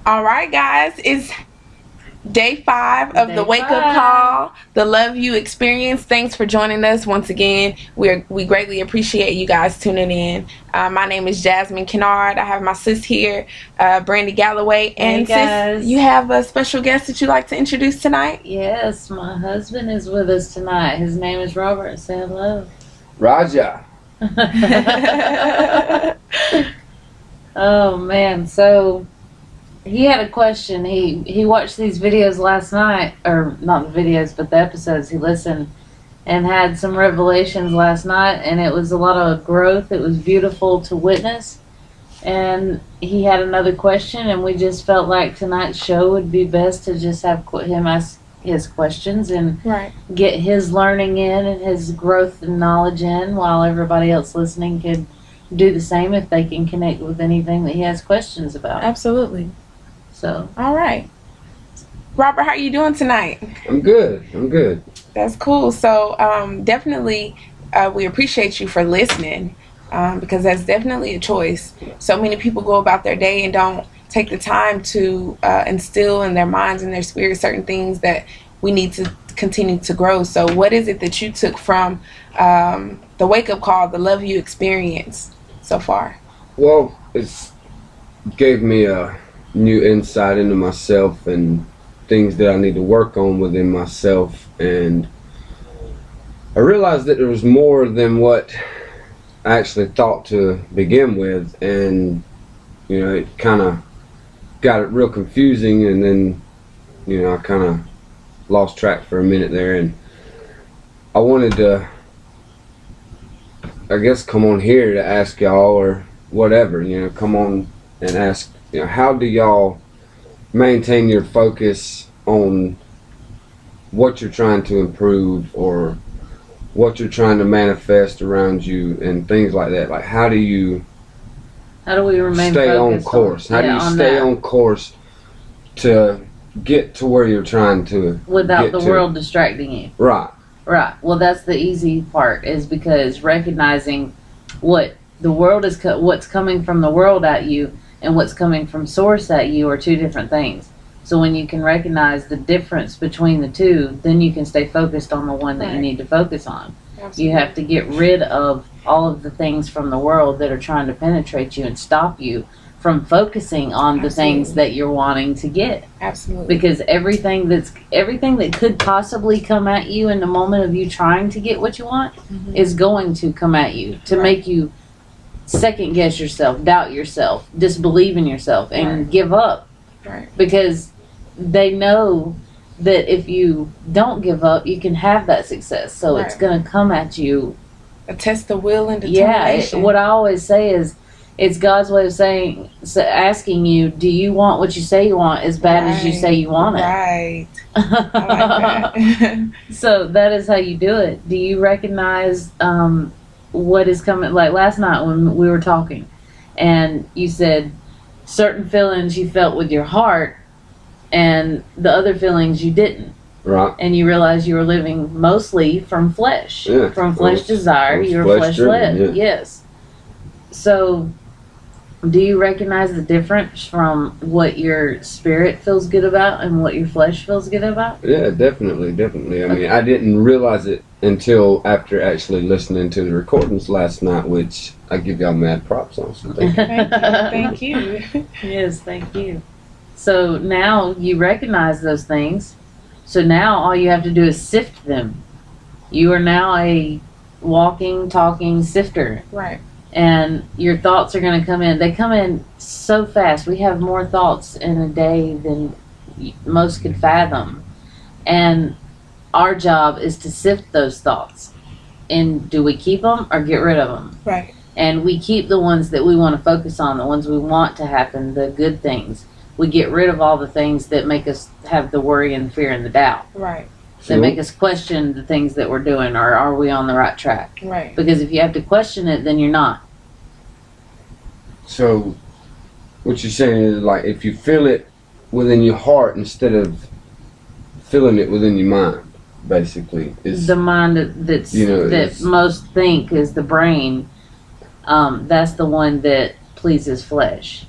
All right, guys, it's day 5 of the wake up call, the Love You experience. Thanks for joining us once again. We greatly appreciate you guys tuning in. My name is Jasmine Kennard. I have my sis here, Brandy Galloway, and sis, you have a special guest that you'd like to introduce tonight. Yes, my husband is with us tonight. His name is Robert. Say hello. Raja. Oh man, so he had a question. He watched these videos last night, or not the videos, but the episodes. He listened and had some revelations last night, and it was a lot of growth. It was beautiful to witness. And he had another question, and we just felt like tonight's show would be best to just have him ask his questions and get his learning in and his growth and knowledge in, while everybody else listening could do the same if they can connect with anything that he has questions about. Absolutely. So, all right, Robert, how are you doing tonight? I'm good. That's cool. So definitely we appreciate you for listening, because that's definitely a choice. So many people go about their day and don't take the time to instill in their minds and their spirit certain things that we need to continue to grow. So what is it that you took from the wake up call, the Love You experience so far? Well, it's gave me a new insight into myself and things that I need to work on within myself, and I realized that there was more than what I actually thought to begin with, and it kind of got it real confusing, and then I kind of lost track for a minute there, and I wanted to, I guess, come on here to ask y'all, or whatever, come on and ask, how do y'all maintain your focus on what you're trying to improve, or what you're trying to manifest around you, and things like that? Like, how do we remain stay on course? How do you stay on course to get to where you're trying to, without the world distracting you? Right. Well, that's the easy part, is because recognizing what the world is, what's coming from the world at you and what's coming from source at you are two different things. So when you can recognize the difference between the two, then you can stay focused on the one that you need to focus on. Absolutely. You have to get rid of all of the things from the world that are trying to penetrate you and stop you from focusing on the things that you're wanting to get. Absolutely. Because everything that could possibly come at you in the moment of you trying to get what you want is going to come at you to make you second guess yourself, doubt yourself, disbelieve in yourself, and give up. Right. Because they know that if you don't give up, you can have that success. So it's going to come at you. A test of will and determination. Yeah. What I always say is, it's God's way of asking you, do you want what you say you want as bad as you say you want it? Right. I like that. So that is how you do it. Do you recognize what is coming? Like last night when we were talking, and you said certain feelings you felt with your heart, and the other feelings you didn't. Right. And you realized you were living mostly from flesh. Yeah. From flesh desire. You were flesh led. Yeah. Yes. So, do you recognize the difference from what your spirit feels good about and what your flesh feels good about? Yeah, definitely. I mean, I didn't realize it until after actually listening to the recordings last night, which I give y'all mad props on. So thank you. Yes, thank you. So now you recognize those things. So now all you have to do is sift them. You are now a walking, talking sifter. Right. And your thoughts are going to come in. They come in so fast. We have more thoughts in a day than most could fathom. And our job is to sift those thoughts. And do we keep them or get rid of them? Right. And we keep the ones that we want to focus on, the ones we want to happen, the good things. We get rid of all the things that make us have the worry and fear and the doubt. Right. That make us question the things that we're doing, or are we on the right track? Right. Because if you have to question it, then you're not. So, what you're saying is, like, if you feel it within your heart instead of feeling it within your mind, basically, is the mind that most think is the brain. That's the one that pleases flesh.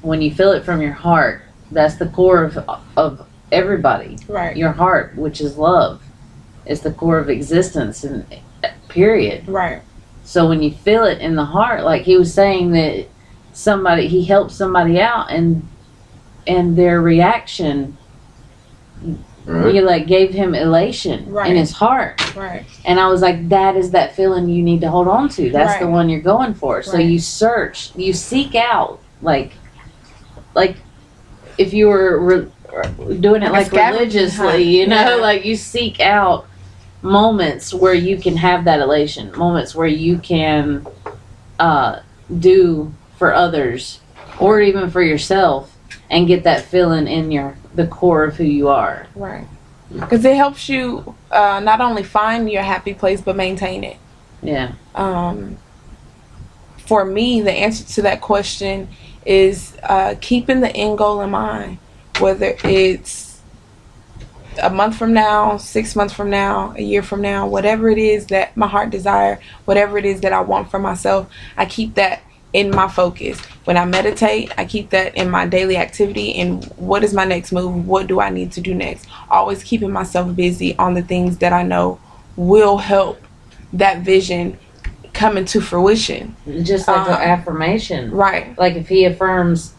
When you feel it from your heart, That's the core of everybody. Right. Your heart, which is love, is the core of existence, and period. Right. So when you feel it in the heart, like he was saying that he helped somebody out, and their reaction, Right. you like gave him elation Right. in his heart. Right. And I was like, that is that feeling you need to hold on to. That's the Right. one you're going for. So Right. you search, you seek out, like if you were doing it Like a like scavenger religiously, hunt. you know, Yeah. like you seek out moments where you can have that elation, moments where you can do for others or even for yourself, and get that feeling in the core of who you are. Right. Because it helps you not only find your happy place, but maintain it. Yeah. For me, the answer to that question is keeping the end goal in mind. Whether it's a month from now, 6 months from now, a year from now, whatever it is that my heart desire, whatever it is that I want for myself, I keep that in my focus. When I meditate, I keep that in my daily activity. And what is my next move? What do I need to do next? Always keeping myself busy on the things that I know will help that vision come into fruition. Just like an affirmation. Right. Like if he affirms,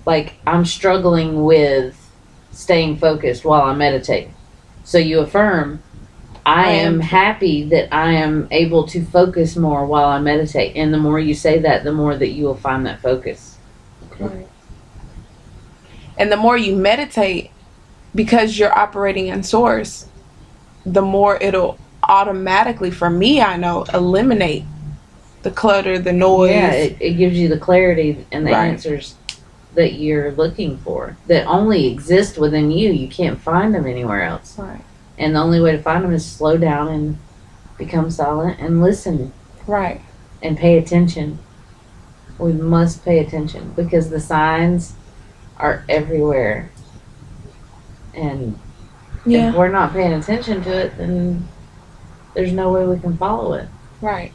like, I'm struggling with staying focused while I meditate. So you affirm, I am happy that I am able to focus more while I meditate. And the more you say that, the more that you will find that focus. Right. And the more you meditate, because you're operating in source, the more it'll automatically, for me, I know, eliminate the clutter, the noise. Yeah, it gives you the clarity and the Right. answers that you're looking for that only exist within you. You can't find them anywhere else. Right. And the only way to find them is slow down and become silent and listen Right. and pay attention. We must pay attention because the signs are everywhere. And Yeah. if we're not paying attention to it, then there's no way we can follow it Right.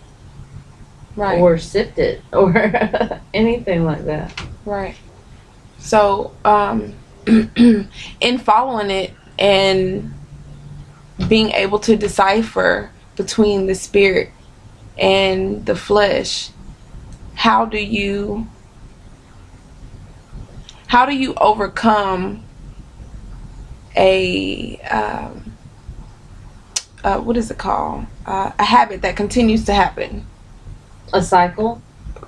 Right. or sift it or anything like that. Right. So, in following it and being able to decipher between the spirit and the flesh, how do you overcome a what is it called? A habit that continues to happen. A cycle.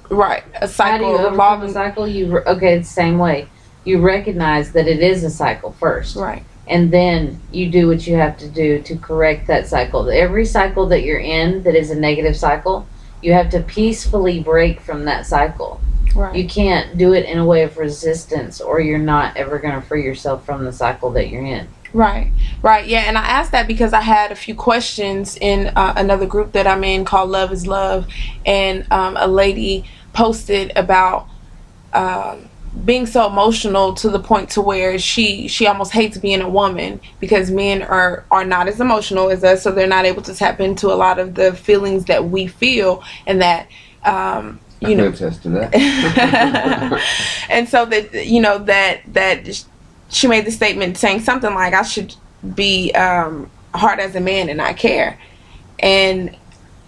Right. A How do cycle you overcome a revolving. cycle? Okay, it's the same way. You recognize that it is a cycle first. Right. And then you do what you have to do to correct that cycle. Every cycle that you're in that is a negative cycle, you have to peacefully break from that cycle. Right. You can't do it in a way of resistance, or you're not ever going to free yourself from the cycle that you're in. Right, right, yeah, and I asked that because I had a few questions in another group that I'm in called Love is Love, and a lady posted about being so emotional to the point to where she almost hates being a woman because men are not as emotional as us, so they're not able to tap into a lot of the feelings that we feel, and that I can attest to that. and so that she made the statement saying something like, I should be hard as a man and not care. And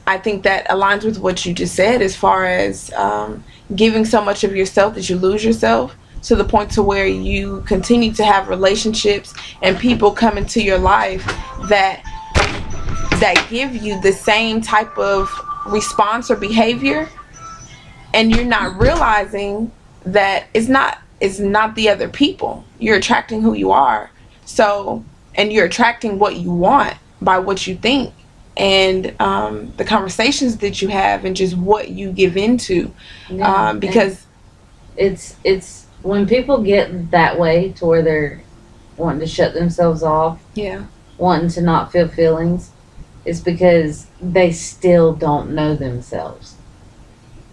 I think that aligns with what you just said as far as giving so much of yourself that you lose yourself, to the point to where you continue to have relationships and people come into your life that give you the same type of response or behavior, and you're not realizing that it's not the other people. You're attracting who you are. So, and you're attracting what you want by what you think, and the conversations that you have, and just what you give into. Yeah, Because it's when people get that way to where they're wanting to shut themselves off, yeah, wanting to not feel feelings, it's because they still don't know themselves.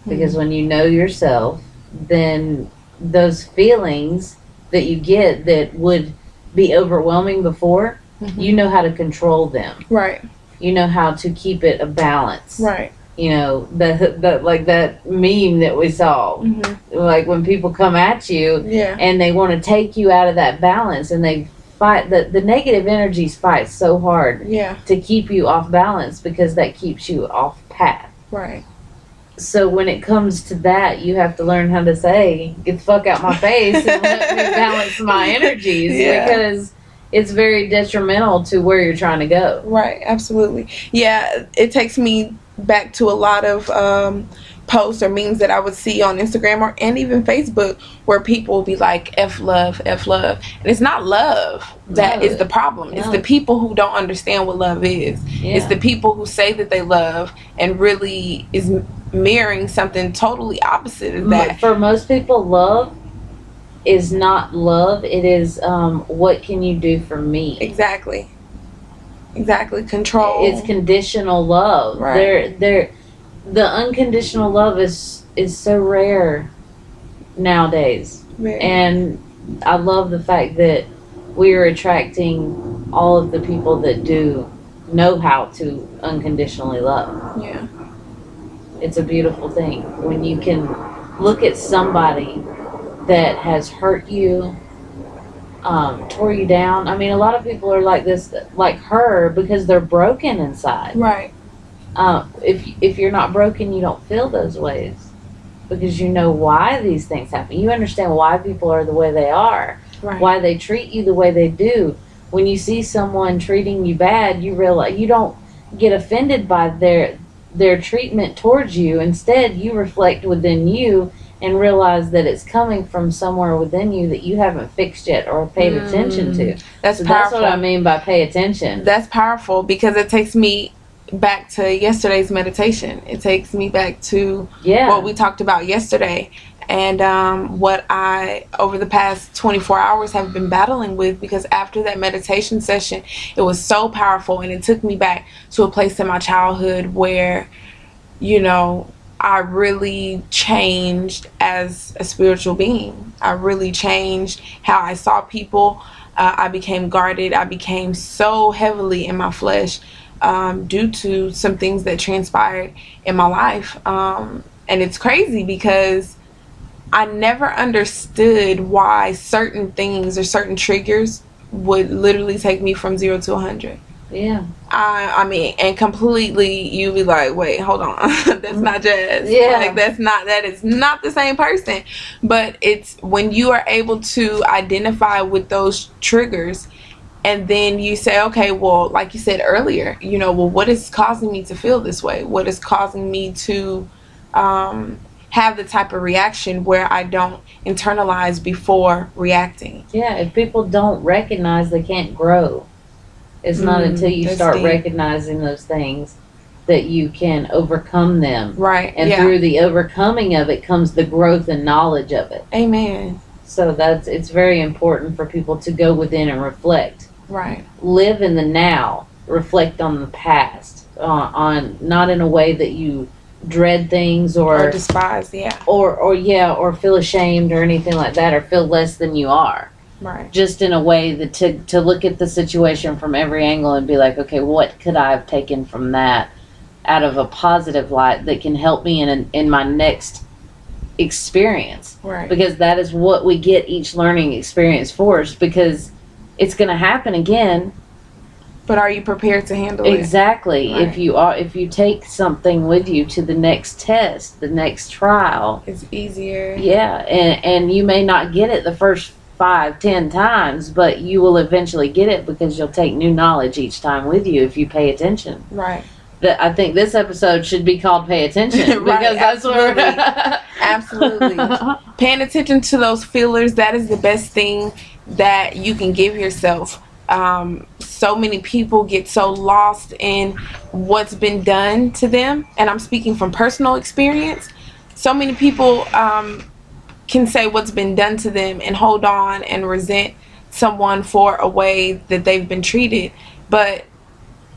Because when you know yourself, then those feelings that you get that would be overwhelming before, you know how to control them. right, You know how to keep it a balance. right, You know, the like that meme that we saw, like when people come at you Yeah. and they want to take you out of that balance, and they fight the negative energies fight so hard Yeah. to keep you off balance, because that keeps you off path. Right. So when it comes to that, you have to learn how to say, get the fuck out my face and let me balance my energies, Yeah. because it's very detrimental to where you're trying to go. Right. Absolutely. Yeah. It takes me back to a lot of posts or memes that I would see on Instagram and even Facebook, where people will be like, F love, F love. And it's not love that is the problem. It's No. the people who don't understand what love is. Yeah. It's the people who say that they love and really is mirroring something totally opposite of that. For most people, love is not love. It is, what can you do for me? Exactly. Control. It's conditional love. Right. The unconditional love is so rare nowadays. Very- And I love the fact that we are attracting all of the people that do know how to unconditionally love. yeah. It's a beautiful thing when you can look at somebody that has hurt you, tore you down. I mean, a lot of people are like this, like her, because they're broken inside. Right. If you're not broken, you don't feel those ways, because you know why these things happen. You understand why people are the way they are, Right. why they treat you the way they do. When you see someone treating you bad, you realize you don't get offended by their treatment towards you. Instead, you reflect within you and realize that it's coming from somewhere within you that you haven't fixed yet or paid attention to. That's So powerful. that's what I mean by pay attention. That's powerful, because it takes me back to yesterday's meditation. It takes me back to Yeah. what we talked about yesterday, and what I, over the past 24 hours, have been battling with, because after that meditation session, it was so powerful, and it took me back to a place in my childhood where, you know, I really changed as a spiritual being. I really changed how I saw people. I became guarded. I became so heavily in my flesh due to some things that transpired in my life. And it's crazy, because I never understood why certain things or certain triggers would literally take me from 0 to 100. Yeah. I mean, and completely, you be like, wait, hold on, that's not Jazz. Yeah. Like, that is not the same person. But it's when you are able to identify with those triggers, and then you say, okay, well, like you said earlier, you know, well, what is causing me to feel this way? What is causing me to have the type of reaction where I don't internalize before reacting? Yeah, if people don't recognize, they can't grow. It's not until you that's start deep. recognizing those things that you can overcome them. Right. And yeah. through the overcoming of it comes the growth and knowledge of it. Amen. So it's very important for people to go within and reflect. Right. Live in the now. Reflect on the past. On not in a way that you dread things Or despise, yeah. or feel ashamed or anything like that, or feel less than you are. Right. Just in a way that to look at the situation from every angle and be like, okay, what could I have taken from that out of a positive light that can help me in my next experience? Right. Because that is what we get each learning experience for, is because it's going to happen again. But are you prepared to handle it? Exactly. Right. If you take something with you to the next test, the next trial, It's easier. yeah, and you may not get it the first 5-10 times, but you will eventually get it, because you'll take new knowledge each time with you if you pay attention. Right. I think this episode should be called "Pay Attention" Right, because that's where Absolutely. Paying attention to those feelers, that is the best thing that you can give yourself. So many people get so lost in what's been done to them, and I'm speaking from personal experience. So many people can say what's been done to them and hold on and resent someone for a way that they've been treated, but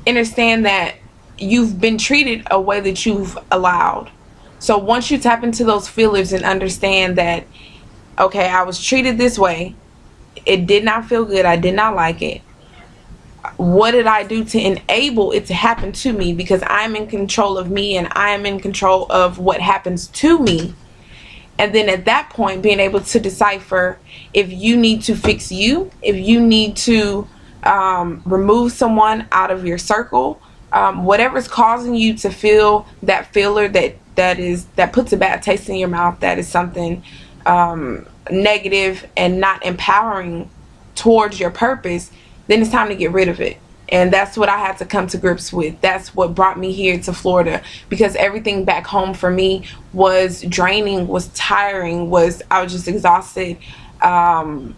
understand that you've been treated a way that you've allowed. So once you tap into those feelers and understand that, okay, I was treated this way, it did not feel good, I did not like it, what did I do to enable it to happen to me? Because I'm in control of me, and I am in control of what happens to me. And then at that point, being able to decipher if you need to fix you, if you need to remove someone out of your circle, whatever's causing you to feel that feeler that puts a bad taste in your mouth, that is something negative and not empowering towards your purpose, then it's time to get rid of it. And that's what I had to come to grips with. That's what brought me here to Florida, because everything back home for me was draining, was tiring, I was just exhausted. From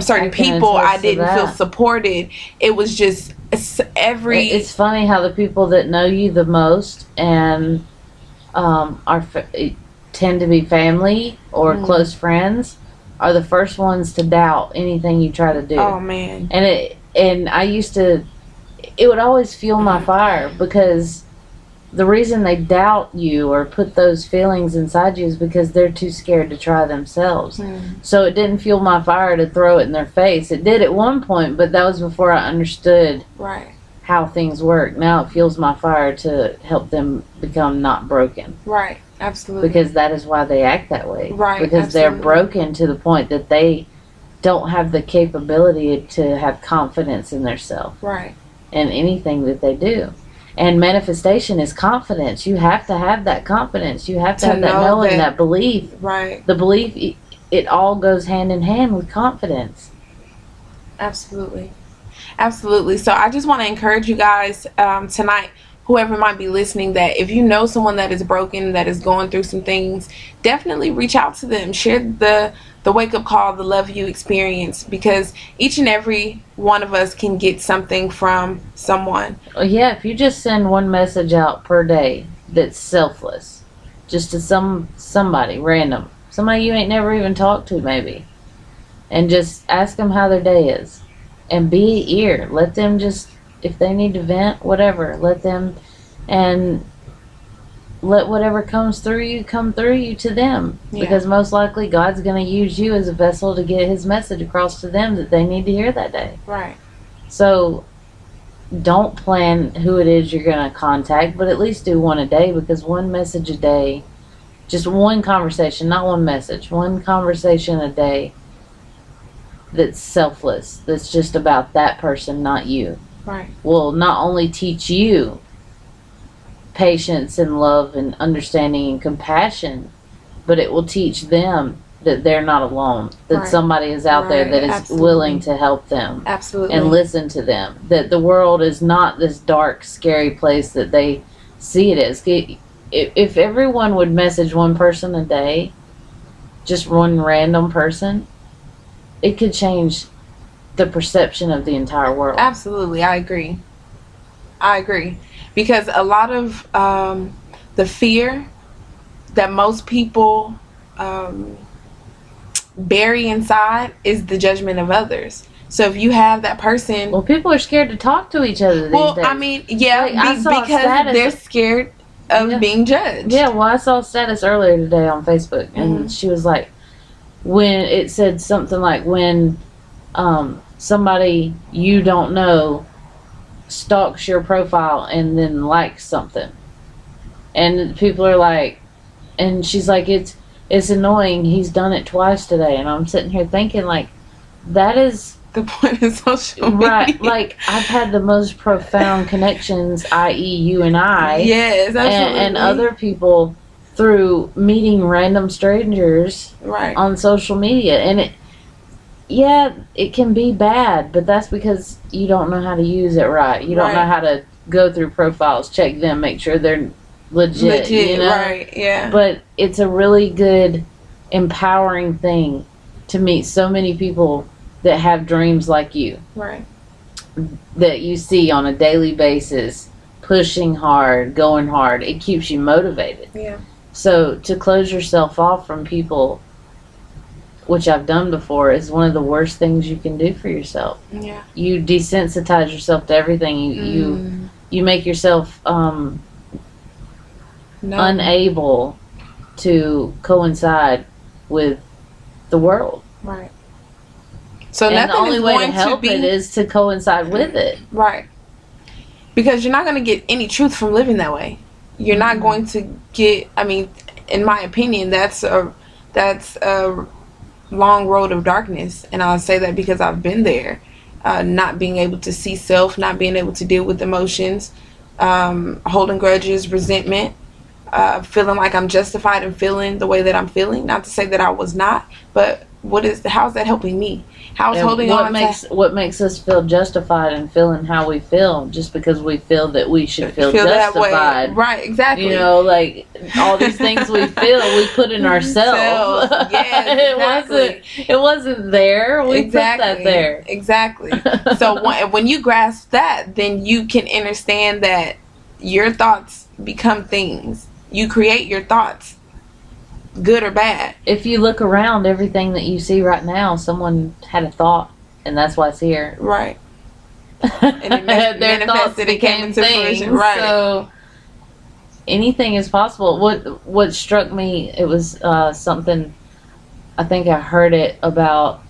certain people, I didn't feel supported. It was just It's funny how the people that know you the most and tend to be family or close friends are the first ones to doubt anything you try to do. Oh man! And I used to, it would always fuel my fire, because the reason they doubt you or put those feelings inside you is because they're too scared to try themselves. So it didn't fuel my fire to throw it in their face. It did at one point, but that was before I understood how things work. Now it fuels my fire to help them become not broken. Right, absolutely. Because that is why they act that way. Right, because absolutely. They're broken to the point that they don't have the capability to have confidence in themselves. Right. In anything that they do. And manifestation is confidence. You have to have that confidence. You have to have that knowing, that belief. Right. The belief, it all goes hand in hand with confidence. Absolutely. Absolutely. So I just want to encourage you guys tonight, whoever might be listening, that if you know someone that is broken, that is going through some things, definitely reach out to them. Share the wake-up call, the Love You experience, because each and every one of us can get something from someone. Yeah, if you just send one message out per day that's selfless, just to somebody random, somebody you ain't never even talked to maybe, and just ask them how their day is, and be an ear. Let them just, if they need to vent, whatever, let them, and let whatever comes through you come through you to them. Because most likely God's going to use you as a vessel to get his message across to them that they need to hear that day. Right. So don't plan who it is you're going to contact, but at least do one a day, because one message a day, just one conversation, not one message, one conversation a day that's selfless, that's just about that person, not you. Right. Will not only teach you patience and love and understanding and compassion, but it will teach them that they're not alone, that somebody is out there that is willing to help them. Absolutely. And listen to them, that the world is not this dark, scary place that they see it as. If everyone would message one person a day, just one random person, it could change the perception of the entire world. Absolutely, I agree. Because a lot of the fear that most people bury inside is the judgment of others. So if you have that person... Well, people are scared to talk to each other these days. Well, I mean, yeah, because they're scared of being judged. Yeah, well, I saw a status earlier today on Facebook, and she was like, when it said something like, when somebody you don't know stalks your profile and then likes something, and people are like, and she's like, it's annoying, he's done it twice today. And I'm sitting here thinking, like, that is the point of social media. Right, like, I've had the most profound connections, i.e. you and I, yes, absolutely, and other people through meeting random strangers on social media. And it can be bad, but that's because you don't know how to use it right. You don't know how to go through profiles, check them, make sure they're legit, you know? Right, yeah. But it's a really good, empowering thing to meet so many people that have dreams like you. Right. That you see on a daily basis, pushing hard, going hard. It keeps you motivated. Yeah. So to close yourself off from people, which I've done before, is one of the worst things you can do for yourself. Yeah. You desensitize yourself to everything. You make yourself unable to coincide with the world. Right. So And the nothing only is way to going help be it is to coincide with it. right. Because you're not going to get any truth from living that way. You're not going to get, I mean, in my opinion, that's a long road of darkness. And I'll say that because I've been there. Not being able to see self, not being able to deal with emotions, holding grudges, resentment, feeling like I'm justified in feeling the way that I'm feeling. Not to say that I was not, but how's that helping me? How's holding on what makes us feel justified in feeling how we feel just because we feel that we should feel that way? Justified. Right, exactly. You know, like all these things we feel, we put in ourselves. Yes, exactly. It wasn't there. We Exactly. put that there. Exactly. So when you grasp that, then you can understand that your thoughts become things. You create your thoughts, good or bad. If you look around, everything that you see right now, someone had a thought, and that's why it's here. Right. And it Their thoughts manifested, it came became into things. fruition. Right. So anything is possible. What struck me, it was something, I think I heard it about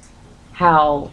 how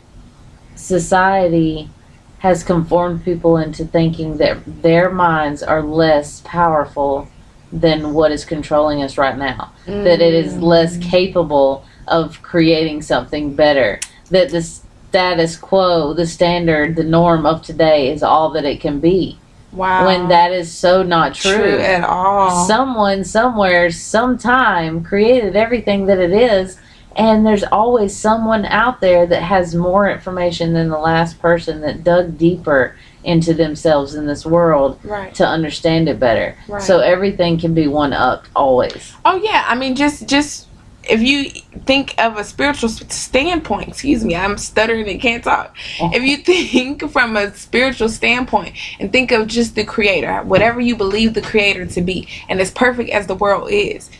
society has conformed people into thinking that their minds are less powerful than what is controlling us right now. That it is less capable of creating something better. That the status quo, the standard, the norm of today is all that it can be. Wow. When that is so not true. At all. Someone, somewhere, sometime created everything that it is, and there's always someone out there that has more information than the last person that dug deeper into themselves in this world Right. to understand it better. Right. So everything can be one-upped always. Oh yeah, I mean, just if you think of a spiritual standpoint, excuse me, I'm stuttering and can't talk. If you think from a spiritual standpoint and think of just the creator, whatever you believe the creator to be, and as perfect as the world is,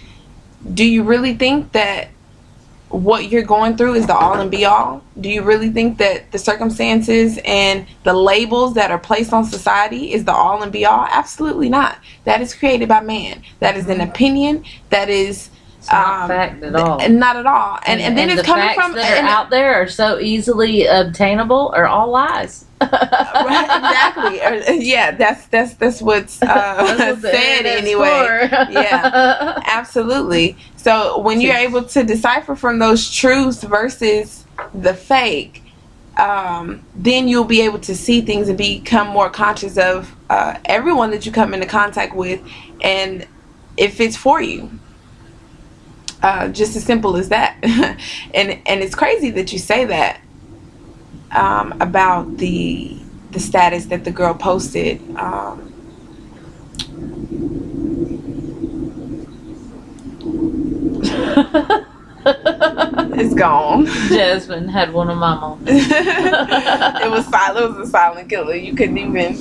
do you really think that what you're going through is the all and be all? Do you really think that the circumstances and the labels that are placed on society is the all and be all? Absolutely not. That is created by man. That is an opinion. That is It's not fact at all. Not at all. And then it's the coming facts from that are out there are so easily obtainable are all lies. Right, exactly. Yeah, that's what's said anyway. Yeah, absolutely. So when you're able to decipher from those truths versus the fake, then you'll be able to see things and become more conscious of everyone that you come into contact with, and if it's for you. Just as simple as that. and it's crazy that you say that about the status that the girl posted. It's gone. Jasmine had one of my moments. It was silent. It was a silent killer. You couldn't even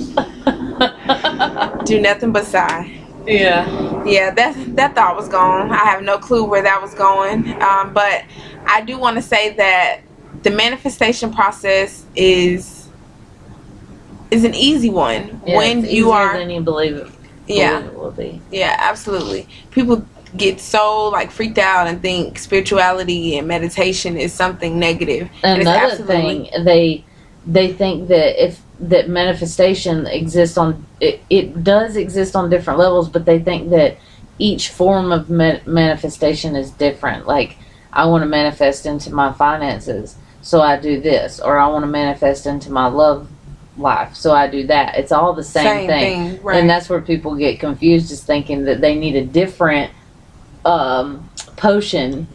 do nothing but sigh. Yeah, that thought was gone. I have no clue where that was going. But I do want to say that the manifestation process is an easy one when it's you easier are. than you believe it. It will be. Yeah, absolutely. People get so like freaked out and think spirituality and meditation is something negative. Another thing, they think that that manifestation exists on it does exist on different levels, but they think that each form of manifestation is different. Like, I want to manifest into my finances, so I do this, or I want to manifest into my love life, so I do that. It's all the same thing. Right. And that's where people get confused, is thinking that they need a different potion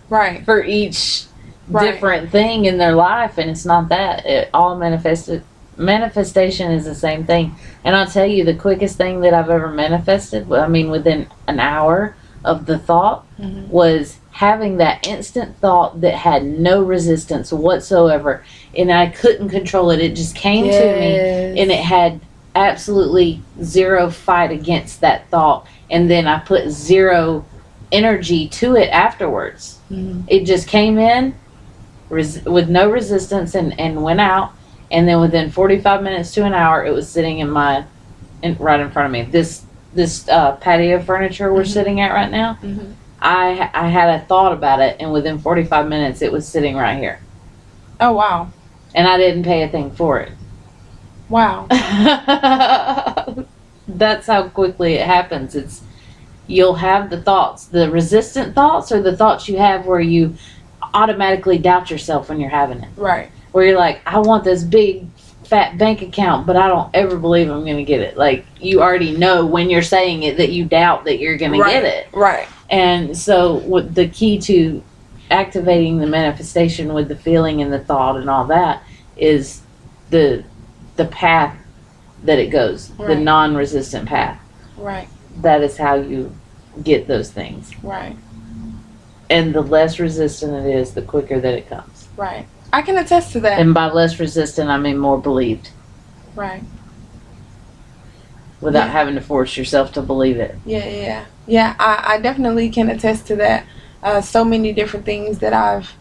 for each different thing in their life, and it's not that. It all manifestation is the same thing. And I'll tell you, the quickest thing that I've ever manifested, I mean within an hour of the thought, was having that instant thought that had no resistance whatsoever, and I couldn't control it. It just came to me, and it had absolutely zero fight against that thought, and then I put zero energy to it afterwards. It just came in with no resistance and went out, and then within 45 minutes to an hour it was sitting right in front of me. This patio furniture we're sitting at right now, I had a thought about it, and within 45 minutes it was sitting right here. Oh wow. and I didn't pay a thing for it. Wow. That's how quickly it happens. You'll have the thoughts, the resistant thoughts, or the thoughts you have where you automatically doubt yourself when you're having it. Right. Where you're like, I want this big fat bank account, but I don't ever believe I'm going to get it. Like, you already know when you're saying it that you doubt that you're going to get it. Right. And so what the key to activating the manifestation with the feeling and the thought and all that is the path that it goes, the Right. non-resistant path. Right. That is how you get those things. Right. And the less resistant it is, the quicker that it comes. Right. I can attest to that. And by less resistant, I mean more believed, Right. without Yeah. having to force yourself to believe it. Yeah, I definitely can attest to that. So many different things that I've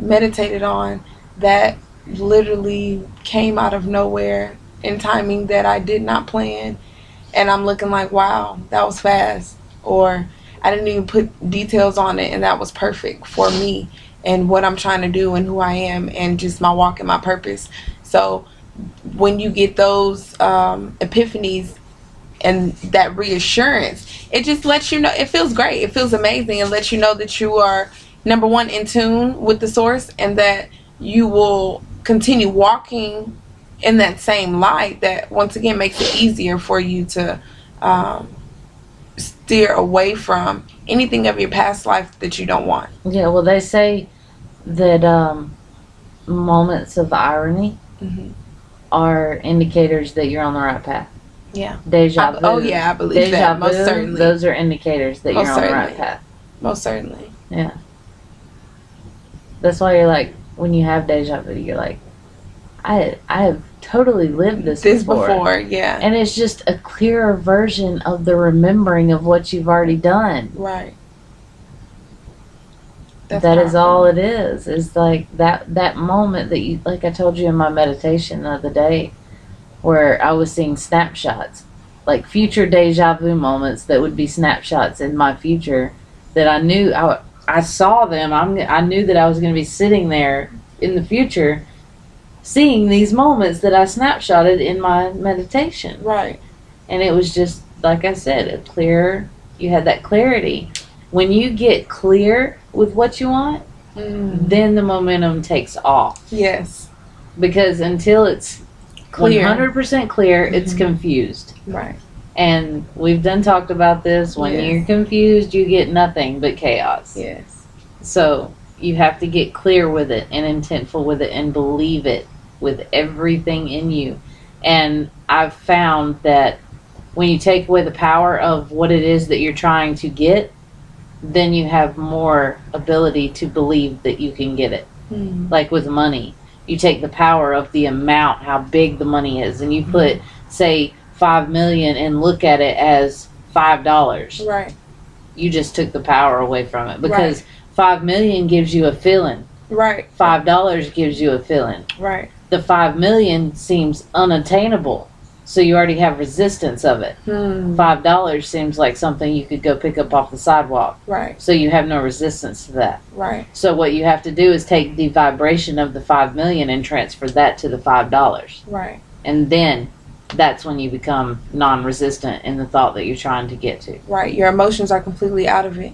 meditated on that literally came out of nowhere in timing that I did not plan. And I'm looking like, wow, that was fast. Or I didn't even put details on it, and that was perfect for me and what I'm trying to do and who I am and just my walk and my purpose. So when you get those epiphanies and that reassurance, it just lets you know, it feels great. It feels amazing. It lets you know that you are, number one, in tune with the source, and that you will continue walking in that same light that, once again, makes it easier for you to steer away from anything of your past life that you don't want. Yeah, well, they say that moments of irony Mm-hmm. are indicators that you're on the right path. Yeah. Deja vu. Oh, yeah, I believe Deja that. vu, Most certainly. those are indicators that Most you're on the right certainly. path. Most certainly. Yeah. That's why you're like, when you have deja vu, you're like, I have totally lived this before. Yeah. And it's just a clearer version of the remembering of what you've already done. Right. That is all it is like that moment that you, like I told you in my meditation the other day, where I was seeing snapshots, like future deja vu moments that would be snapshots in my future that I knew I saw them. I knew that I was going to be sitting there in the future seeing these moments that I snapshotted in my meditation. Right. And it was just, like I said, you had that clarity. When you get clear with what you want, then the momentum takes off. Yes. Because until it's Clear. 100% clear, it's confused. Right. And we've talked about this. When Yes. you're confused, you get nothing but chaos. Yes. So you have to get clear with it and intentful with it and believe it with everything in you. And I've found that when you take away the power of what it is that you're trying to get, then you have more ability to believe that you can get it. Like with money, you take the power of the amount, how big the money is, and you put, say, $5 million and look at it as $5. Right. You just took the power away from it, because $5 million gives you a feeling. Right. $5 gives you a feeling. Right. The $5 million seems unattainable, so you already have resistance of it. $5 seems like something you could go pick up off the sidewalk, Right. so you have no resistance to that. Right. So what you have to do is take the vibration of the $5 million and transfer that to the $5, Right. and then that's when you become non-resistant in the thought that you're trying to get to. Right. Your emotions are completely out of it,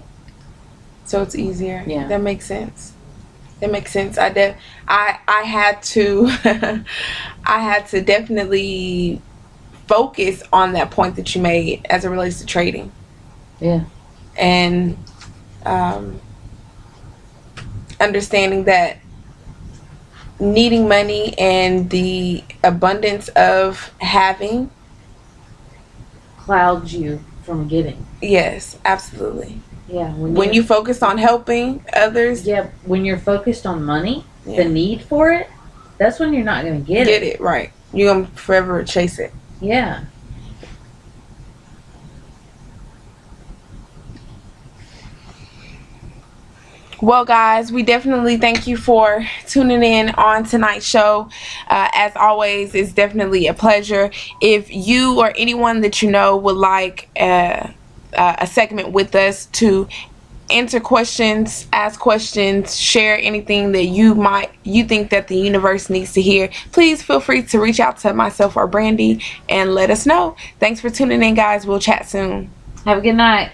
so it's easier. Yeah. That makes sense. That makes sense. I had to I had to definitely focus on that point that you made as it relates to trading. Yeah. And understanding that needing money and the abundance of having. Clouds you from getting. Yes, absolutely. Yeah. When you focus on helping others, Yeah, when you're focused on money, Yeah. the need for it, that's when you're not going to get get it right. You're going to forever chase it. Yeah. Well, guys, we definitely thank you for tuning in on tonight's show. As always, it's definitely a pleasure. If you or anyone that you know would like a segment with us to answer questions, ask questions, share anything that you think that the universe needs to hear, please feel free to reach out to myself or Brandy and let us know. Thanks for tuning in, guys. We'll chat soon. Have a good night.